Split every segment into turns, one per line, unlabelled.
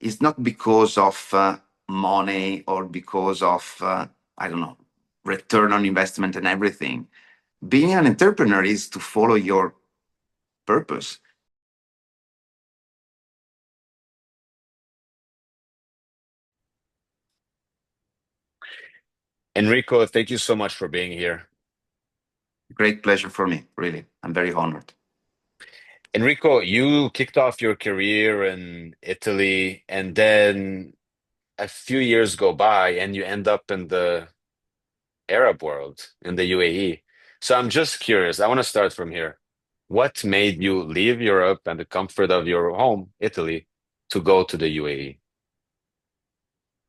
is not because of money or because of, I don't know, return on investment and everything. Being an entrepreneur is to follow your purpose.
Enrico, thank you so much for being here.
Great pleasure for me, really. I'm very honored.
Enrico, you kicked off your career in Italy, and then a few years go by, and you end up in the Arab world, in the UAE. So I'm just curious. I want to start from here. What made you leave Europe and the comfort of your home, Italy, to go to the UAE?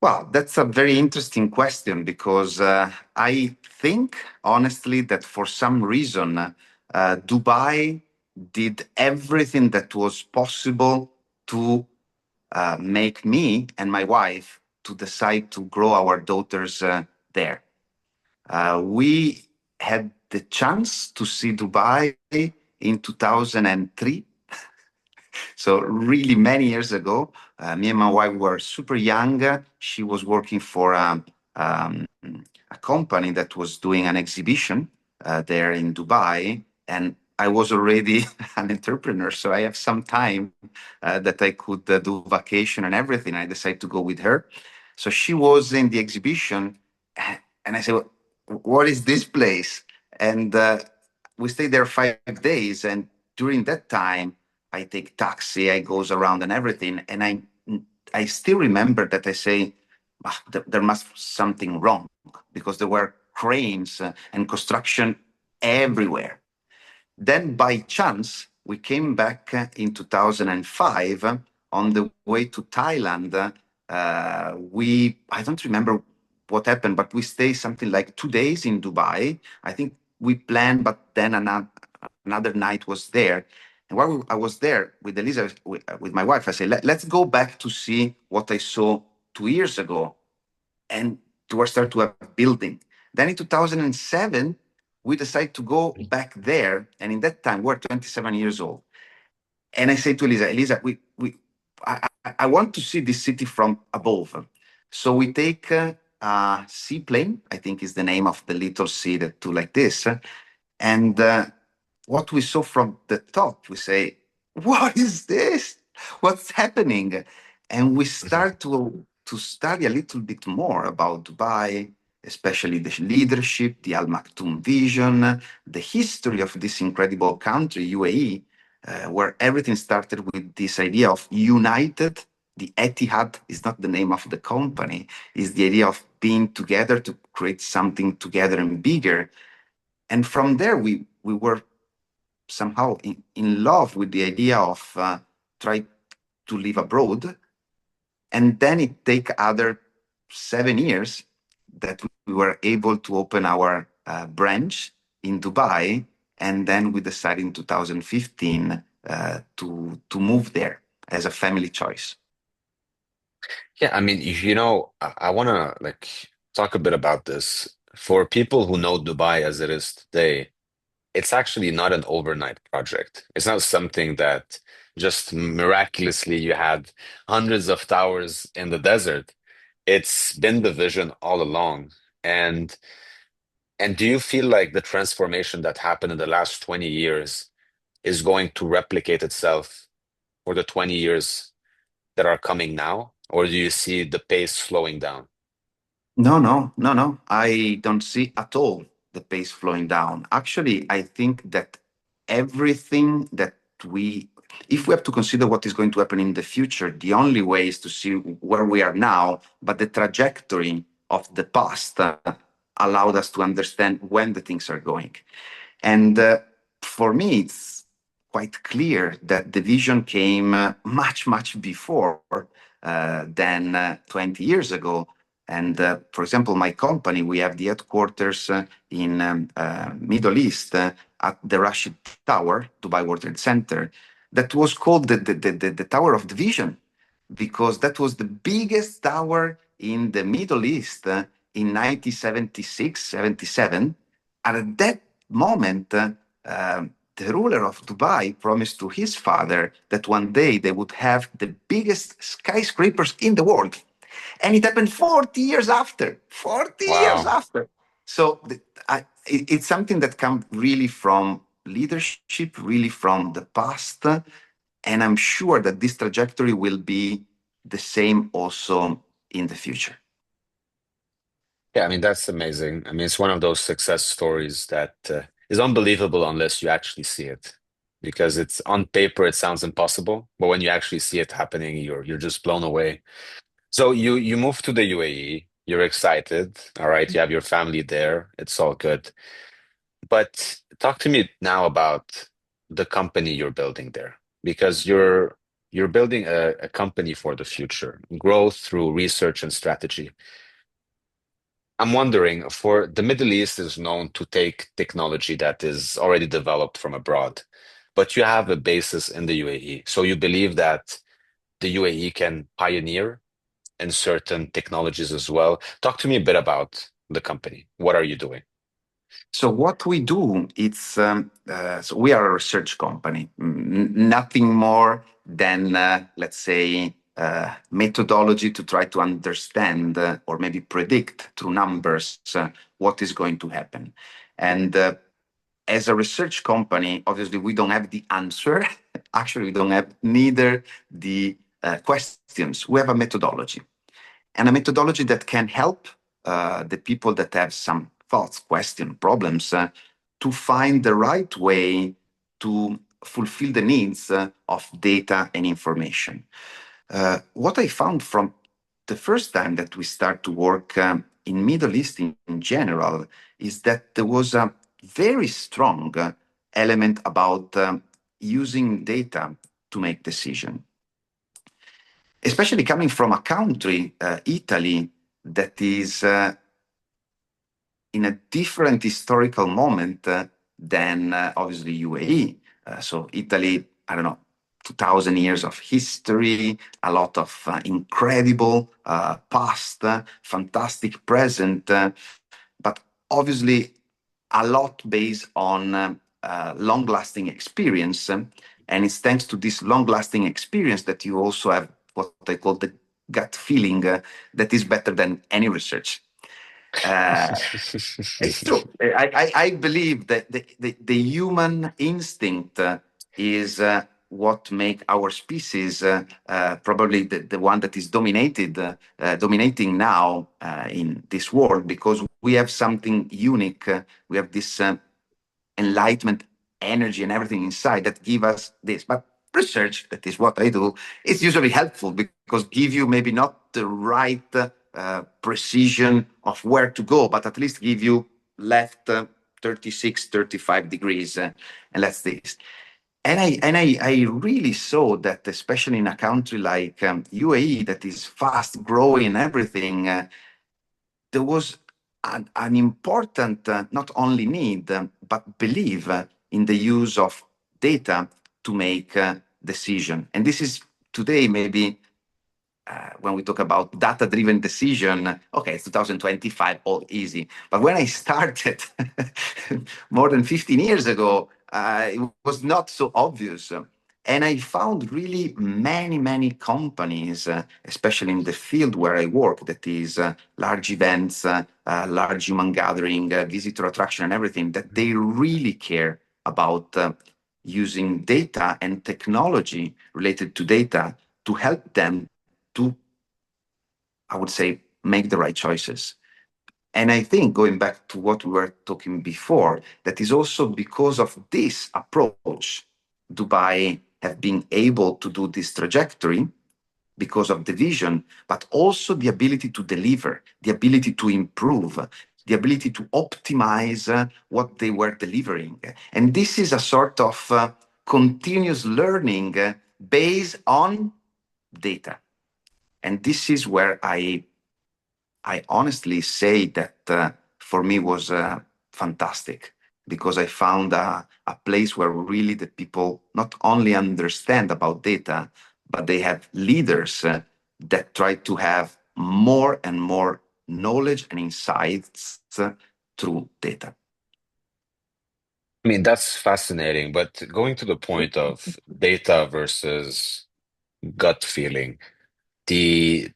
Well, that's a very interesting question because I think, honestly, that for some reason, Dubai did everything that was possible to make me and my wife to decide to grow our daughters there. We had the chance to see Dubai in 2003. So really many years ago, me and my wife were super young. She was working for um, a company that was doing an exhibition there in Dubai, and I was already an entrepreneur, so I have some time that I could do vacation and everything. I decided to go with her. So she was in the exhibition, and I said, "What is this place?" And we stayed there 5 days, and during that time I take taxi, I goes around and everything, and I still remember that I say, there must be something wrong because there were cranes and construction everywhere. Then by chance we came back in 2005 on the way to Thailand. We I don't remember what happened, but we stayed something like 2 days in Dubai. I think we planned, but then another night was there. And while I was there with Elisa, with my wife, I said, let's go back to see what I saw 2 years ago. And to start to a building. Then in 2007, we decided to go back there. And in that time, we're 27 years old. And I say to Elisa, I want to see this city from above. So we take a seaplane, I think is the name of the little sea that do like this. And what we saw from the top, we say, what is this? What's happening? And we
Mhm.
start to study a little bit more about Dubai, especially the leadership, the Al Maktoum vision, the history of this incredible country, UAE, where everything started with this idea of united. The Etihad is not the name of the company, is the idea of being together to create something together and bigger. And from there, we were somehow in love with the idea of try to live abroad. And then it take other 7 years that we were able to open our branch in Dubai. And then we decided in 2015 to move there as a family choice.
Yeah, I mean, I want to like talk a bit about this. For people who know Dubai as it is today, it's actually not an overnight project. It's not something that just miraculously you had hundreds of towers in the desert. It's been the vision all along. And and do you feel like the transformation that happened in the last 20 years is going to replicate itself for the 20 years that are coming now? Or do you see the pace slowing down?
No, no, no, no. I don't see at all the pace flowing down. Actually, I think that everything that if we have to consider what is going to happen in the future, the only way is to see where we are now, but the trajectory of the past allowed us to understand when the things are going. And for me, it's quite clear that the vision came much, much before than 20 years ago. And for example, my company, we have the headquarters in Middle East at the Rashid Tower, Dubai World Trade Center, that was called the Tower of the Vision because that was the biggest tower in the Middle East in 1976, 77. And at that moment, the ruler of Dubai promised to his father that one day they would have the biggest skyscrapers in the world. And it happened 40 years after. 40 years
Wow.
after. So it's something that comes really from leadership, really from the past. And I'm sure that this trajectory will be the same also in the future.
Yeah, I mean, that's amazing. I mean, it's one of those success stories that is unbelievable unless you actually see it. Because it's on paper, it sounds impossible, but when you actually see it happening, you're just blown away. So you move to the UAE, you're excited, all right, you have your family there, it's all good. But talk to me now about the company you're building there, because you're building a company for the future, growth through research and strategy. I'm wondering, for the Middle East is known to take technology that is already developed from abroad, but you have a basis in the UAE. So you believe that the UAE can pioneer in certain technologies as well. Talk to me a bit about the company. What are you doing?
So what we do, so we are a research company, nothing more than let's say methodology to try to understand or maybe predict through numbers what is going to happen. And as a research company, obviously we don't have the answer. Actually, we don't have neither the questions. We have a methodology and a methodology that can help the people that have some thoughts, questions, problems to find the right way to fulfill the needs of data and information. What I found from the first time that we start to work in Middle East in general is that there was a very strong element about using data to make decision, especially coming from a country, Italy, that is in a different historical moment than obviously UAE. So Italy, I don't know, 2000 years of history, a lot of incredible past, fantastic present, but obviously a lot based on long lasting experience. And it's thanks to this long lasting experience that you also have what I call the gut feeling that is better than any research. Uh, it's true. I believe that the human instinct is what make our species probably the one that is dominating now in this world because we have something unique. We have this enlightenment energy and everything inside that give us this. But research, that is what I do, is usually helpful because give you maybe not the right precision of where to go, but at least give you left 36, 35 degrees and let's this. And I really saw that, especially in a country like UAE that is fast growing and everything, there was an important not only need but belief in the use of data to make decision. And this is today maybe when we talk about data-driven decision, okay, it's 2025, all easy. But when I started more than 15 years ago, it was not so obvious. And I found really many, many companies, especially in the field where I work, that is large events, large human gathering, visitor attraction, and everything, that they really care about using data and technology related to data to help them to, I would say, make the right choices. And I think going back to what we were talking before, that is also because of this approach, Dubai have been able to do this trajectory because of the vision, but also the ability to deliver, the ability to improve, the ability to optimize what they were delivering. And this is a sort of continuous learning based on data. And this is where I honestly say that for me was fantastic because I found a place where really the people not only understand about data, but they have leaders that try to have more and more knowledge and insights through data.
I mean, that's fascinating, but going to the point of data versus gut feeling, the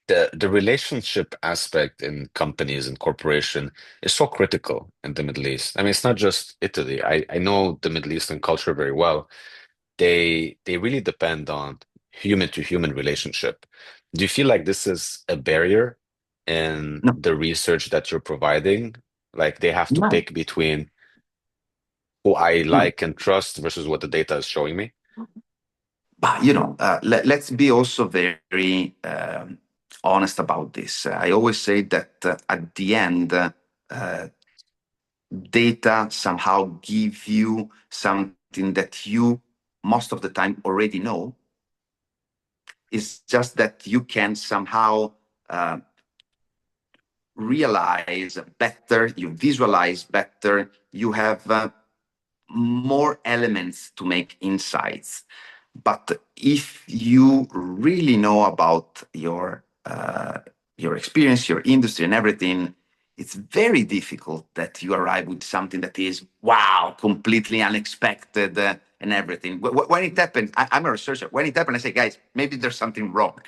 the relationship aspect in companies and corporation is so critical in the Middle East. I mean, it's not just Italy. I know the Middle Eastern culture very well. They really depend on human to human relationship. Do you feel like this is a barrier in
No,
the research that you're providing? Like they have to
no,
pick between who I
no.
like and trust versus what the data is showing me?
But let's be also very honest about this. I always say that at the end, data somehow give you something that you most of the time already know. It's just that you can somehow uh, realize better, you visualize better, you have more elements to make insights. But if you really know about your experience, your industry, and everything, it's very difficult that you arrive with something that is wow, completely unexpected and everything. When it happened, I'm a researcher. When it happened, I say, guys, maybe there's something wrong.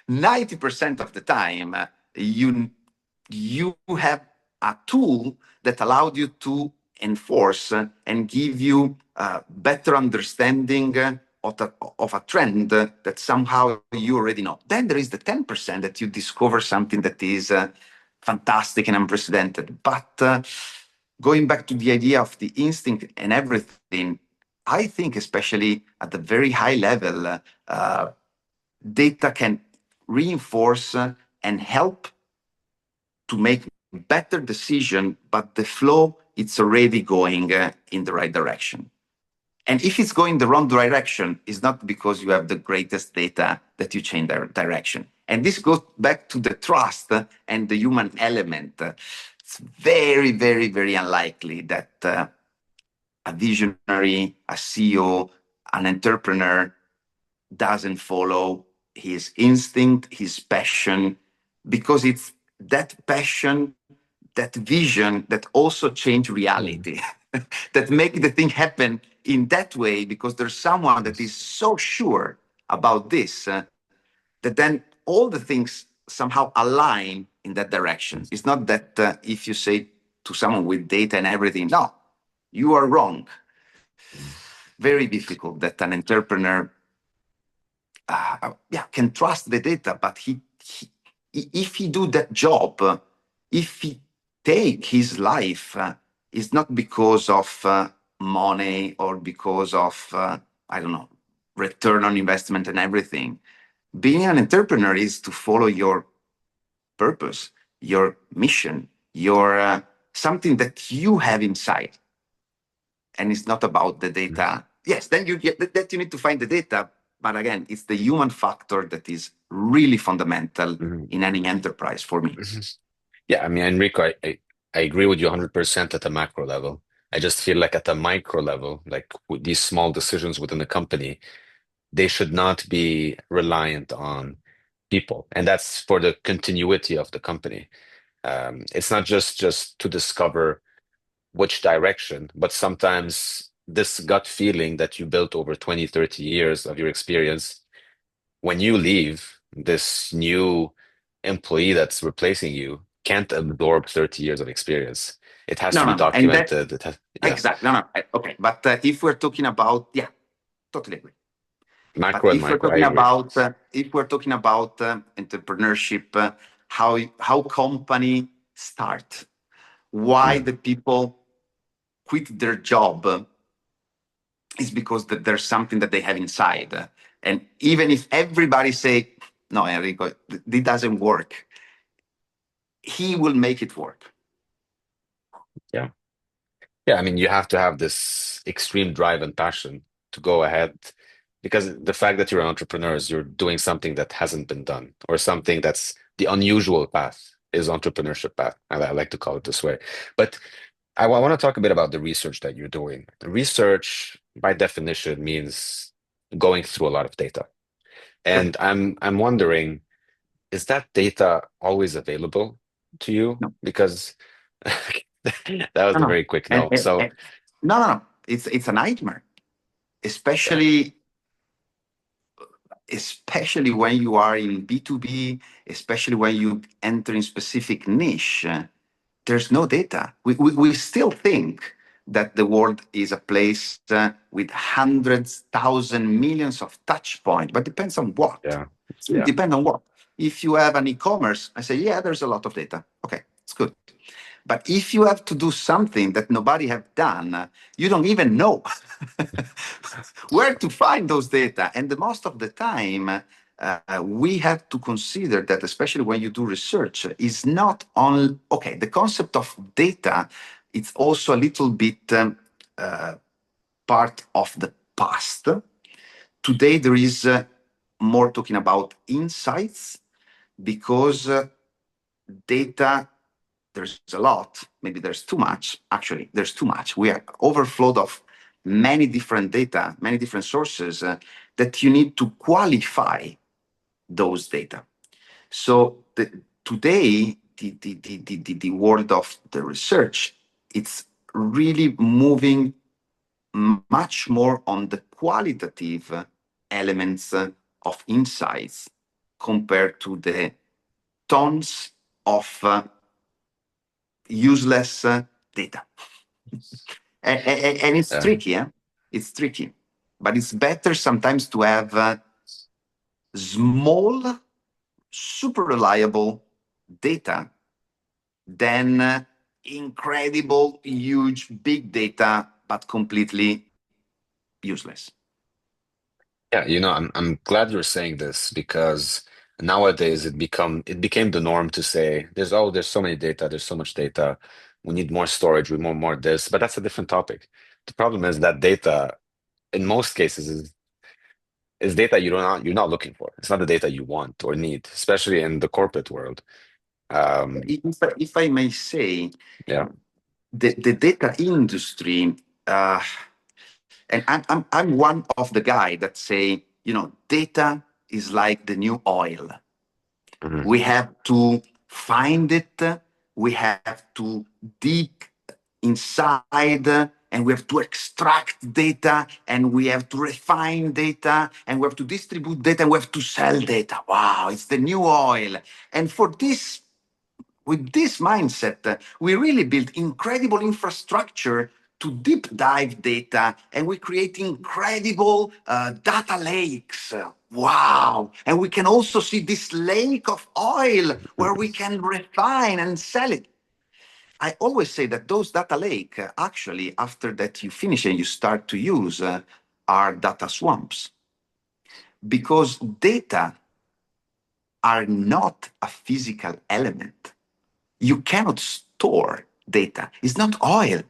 90% of the time, you have a tool that allowed you to enforce and give you better understanding of a trend that somehow you already know. Then there is the 10% that you discover something that is fantastic and unprecedented. But going back to the idea of the instinct and everything, I think, especially at the very high level, data can reinforce and help to make better decision, but the flow it's already going in the right direction. And if it's going the wrong direction, it's not because you have the greatest data that you change direction. And this goes back to the trust and the human element. It's very, very, very unlikely that a visionary, a CEO, an entrepreneur doesn't follow his instinct, his passion, because it's that passion, that vision that also change
Mm.
reality, that make the thing happen in that way, because there's someone that is so sure about this that then all the things somehow align in that direction. It's not that if you say to someone with data and everything, no, you are wrong. Very difficult that an entrepreneur can trust the data, but if he do that job, if he take his life, it's not because of money or because of I don't know, return on investment and everything. Being an entrepreneur is to follow your purpose, your mission, your something that you have inside, and it's not about the data. Yes, then that you need to find the data, but again, it's the human factor that is really fundamental
Mhm.
in any enterprise for me.
Mhm. Yeah, I mean, Enrico, I agree with you 100% at the macro level. I just feel like at the micro level, like with these small decisions within the company, they should not be reliant on people. And that's for the continuity of the company. It's not just to discover which direction, but sometimes this gut feeling that you built over 20, 30 years of your experience, when you leave, this new employee that's replacing you can't absorb 30 years of experience. It has to
No,
be
no, no, and that
documented. Yeah,
exactly. No, no, okay. But if we're talking about, yeah, totally agree. But
macro and micro, I agree.
if we're talking about entrepreneurship, how company start, why
Mm,
the people quit their job is because that there's something that they have inside. And even if everybody say, no, Enrico, this doesn't work, he will make it work.
yeah. Yeah, I mean, you have to have this extreme drive and passion to go ahead because the fact that you're an entrepreneur is you're doing something that hasn't been done or something that's the unusual path is entrepreneurship path. I like to call it this way. But I want to talk a bit about the research that you're doing. The research, by definition, means going through a lot of data.
Sure.
And I'm wondering, is that data always available to you?
No.
Because That was
No,
a
no.
very quick
And,
no. So
no, no, no. It's a nightmare,
yeah,
especially especially when you are in B2B, especially when you enter in specific niche. There's no data. We still think that the world is a place with hundreds, thousands, millions of touch points, but depends on what.
yeah,
It
yeah.
depends on what. If you have an e-commerce, I say, yeah, there's a lot of data. Okay, it's good. But if you have to do something that nobody have done, you don't even know where to find those data. And the most of the time, we have to consider that, especially when you do research, is not on, okay, the concept of data, it's also a little bit part of the past. Today, there is more talking about insights because data, there's a lot, maybe there's too much. Actually, there's too much. We are overflowed of many different data, many different sources that you need to qualify those data. So today, the world of the research, it's really moving much more on the qualitative elements of insights compared to the tons of useless data. And it's
Yeah.
tricky, It's tricky. But it's better sometimes to have small, super reliable data than incredible, huge, big data, but completely useless.
Yeah, I'm glad you're saying this because nowadays it became the norm to say there's so many data, there's so much data, we need more storage, we want more this, but that's a different topic. The problem is that data in most cases is data you're not looking for. It's not the data you want or need, especially in the corporate world. Um,
If I may say,
yeah.
the data industry, uh, and I'm one of the guy that say, data is like the new oil.
Mhm.
We have to find it, we have to dig inside, and we have to extract data, and we have to refine data, and we have to distribute data, and we have to sell data. Wow, it's the new oil. And for this, with this mindset, we really build incredible infrastructure to deep dive data, and we create incredible data lakes. Wow. And we can also see this lake of oil where we can refine and sell it. I always say that those data lake, actually, after that you finish and you start to use, are data swamps, because data are not a physical element. You cannot store data. It's not oil.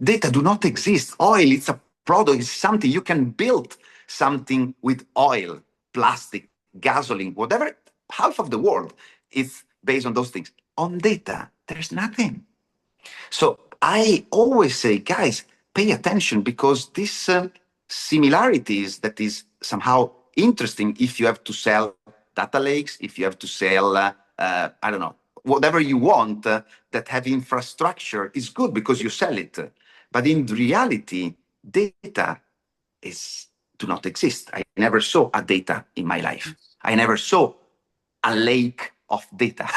Data do not exist. Oil, it's a product, it's something. You can build something with oil, plastic, gasoline, whatever. Half of the world is based on those things. On data, there's nothing. So I always say, guys, pay attention, because these similarities that is somehow interesting if you have to sell data lakes, if you have to sell, I don't know, whatever you want that have infrastructure is good because you sell it. But in reality, data is do not exist. I never saw a data in my life. I never saw a lake of data.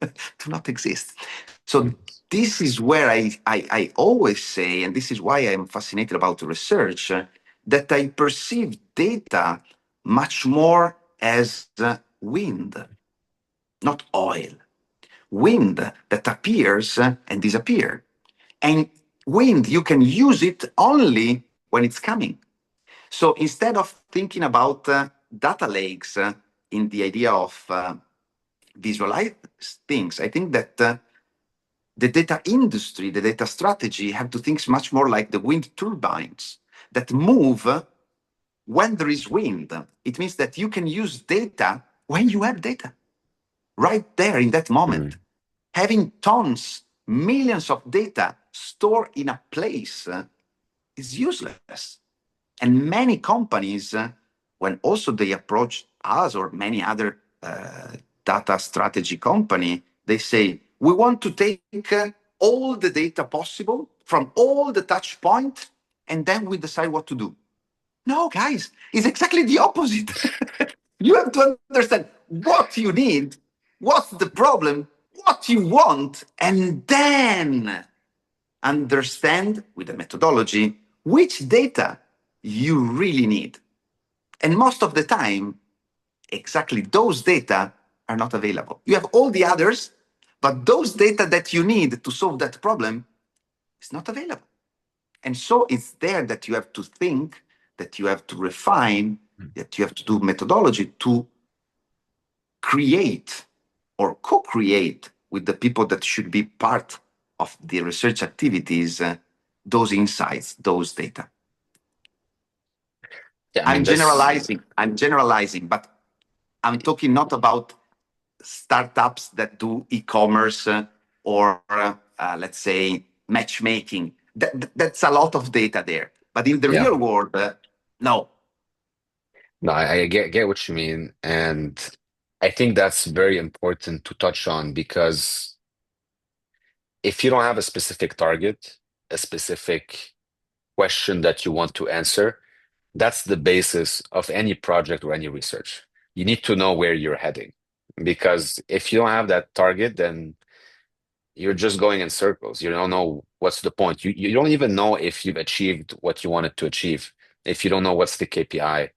Do not exist. So this is where I always say, and this is why I'm fascinated about research, that I perceive data much more as wind, not oil. Wind that appears and disappears. And wind, you can use it only when it's coming. So instead of thinking about data lakes in the idea of visualize things, I think that the data industry, the data strategy have to think much more like the wind turbines that move when there is wind. It means that you can use data when you have data, right there in that moment.
Mhm.
Having tons, millions of data stored in a place is useless. And many companies, when also they approach us or many other data strategy company, they say, we want to take all the data possible from all the touch point, and then we decide what to do. No, guys, it's exactly the opposite. You have to understand what you need, what's the problem, what you want, and then understand with the methodology which data you really need. And most of the time, exactly those data are not available. You have all the others, but those data that you need to solve that problem is not available. And so it's there that you have to think, that you have to refine, that you have to do methodology to create or co-create with the people that should be part of the research activities, those insights, those data.
Yeah, I mean this.
I'm generalizing, but I'm talking not about startups that do e-commerce or let's say matchmaking. That's a lot of data there. But in the
Yeah,
real world, no.
no, I get what you mean, and I think that's very important to touch on because if you don't have a specific target, a specific question that you want to answer, that's the basis of any project or any research. You need to know where you're heading because if you don't have that target, then you're just going in circles. You don't know what's the point. You don't even know if you've achieved what you wanted to achieve. If you don't know what's the KPI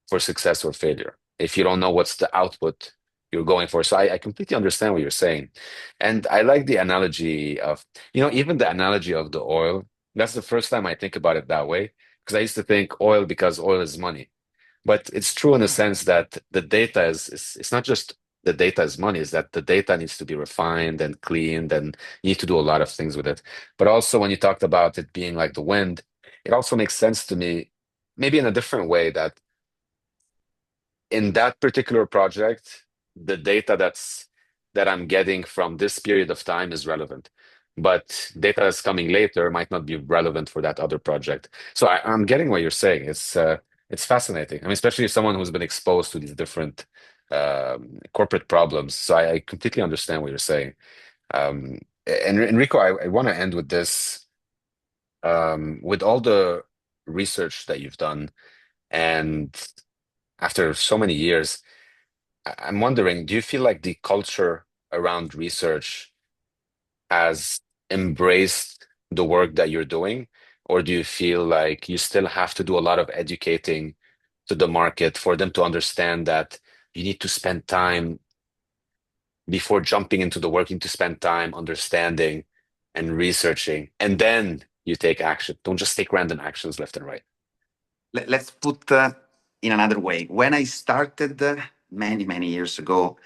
for success or failure, if you don't know what's the output you're going for. So I completely understand what you're saying. And I like the analogy of, even the analogy of the oil. That's the first time I think about it that way, because I used to think oil because oil is money. But it's true in the sense that the data is it's not just the data is money, is that the data needs to be refined and cleaned, and you need to do a lot of things with it. But also when you talked about it being like the wind, it also makes sense to me, maybe in a different way, that in that particular project, the data that I'm getting from this period of time is relevant. But data that's coming later might not be relevant for that other project. So I'm getting what you're saying. It's fascinating. I mean, especially someone who's been exposed to these different corporate problems. So I completely understand what you're saying. And Enrico, I want to end with this. With all the research that you've done, and after so many years, I'm wondering, do you feel like the culture around research has embraced the work that you're doing? Or do you feel like you still have to do a lot of educating to the market for them to understand that you need to spend time before jumping into the work, you need to spend time understanding and researching, and then you take action. Don't just take random actions left and right.
Let's put in another way. When I started many, many years ago,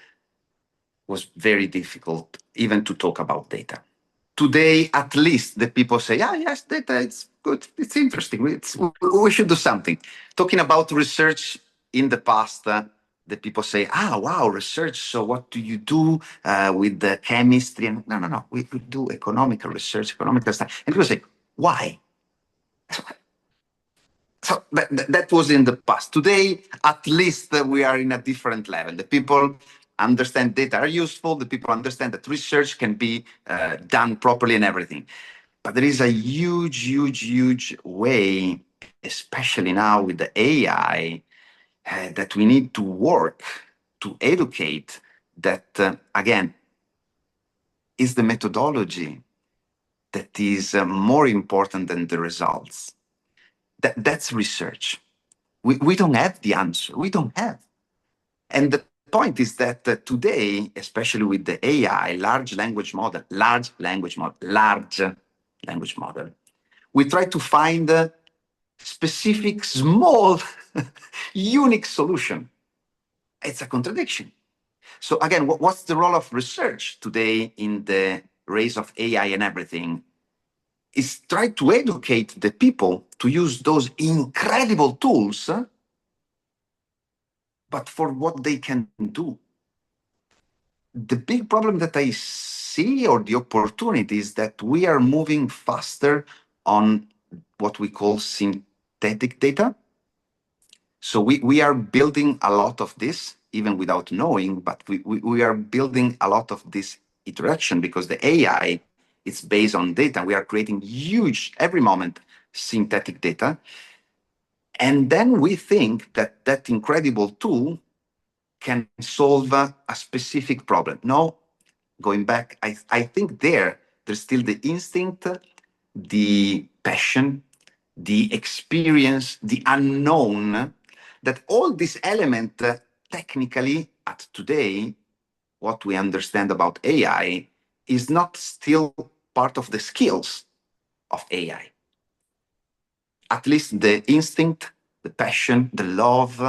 was very difficult even to talk about data. Today, at least the people say, "Yeah, yes, data, it's good, it's interesting, we should do something." Talking about research in the past, the people say, wow, research, so what do you do with the chemistry? And no, no, no, we do economical research, economical stuff. And people say, why? So that was in the past. Today, at least we are in a different level. The people understand data are useful. The people understand that research can be done properly and everything. But there is a huge, huge, huge way, especially now with the AI, that we need to work to educate that, again, is the methodology that is more important than the results. That's research. We don't have the answer. We don't have. And the point is that today, especially with the AI, large language model, we try to find a specific, small, unique solution. It's a contradiction. So again, what's the role of research today in the race of AI and everything? Is try to educate the people to use those incredible tools but for what they can do. The big problem that I see, or the opportunity, is that we are moving faster on what we call synthetic data. So we are building a lot of this, even without knowing, but we are building a lot of this interaction because the AI It's based on data. We are creating huge, every moment, synthetic data. And then we think that that incredible tool can solve a specific problem. No, going back, I think there's still the instinct, the passion, the experience, the unknown, that all these elements technically at today, what we understand about AI is not still part of the skills of AI. At least the instinct, the passion, the love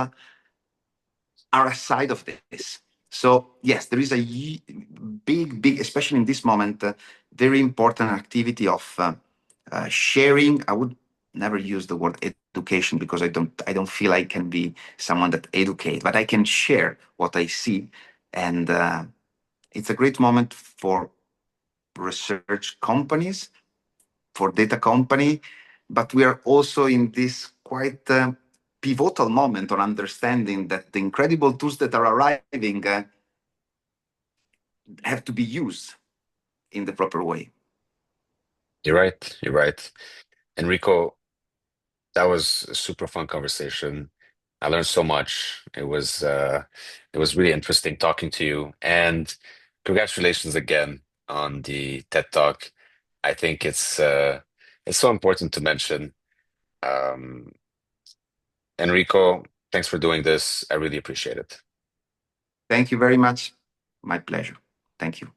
are aside of this. So yes, there is a big, especially in this moment, very important activity of sharing. I would never use the word education because I don't feel I can be someone that educate, but I can share what I see, and it's a great moment for research companies, for data company, but we are also in this quite pivotal moment on understanding that the incredible tools that are arriving have to be used in the proper way.
You're right. You're right. Enrico, that was a super fun conversation. I learned so much. It was really interesting talking to you. And congratulations again on the TED Talk. I think it's so important to mention. Um, Enrico, thanks for doing this. I really appreciate it.
Thank you very much. My pleasure. Thank you.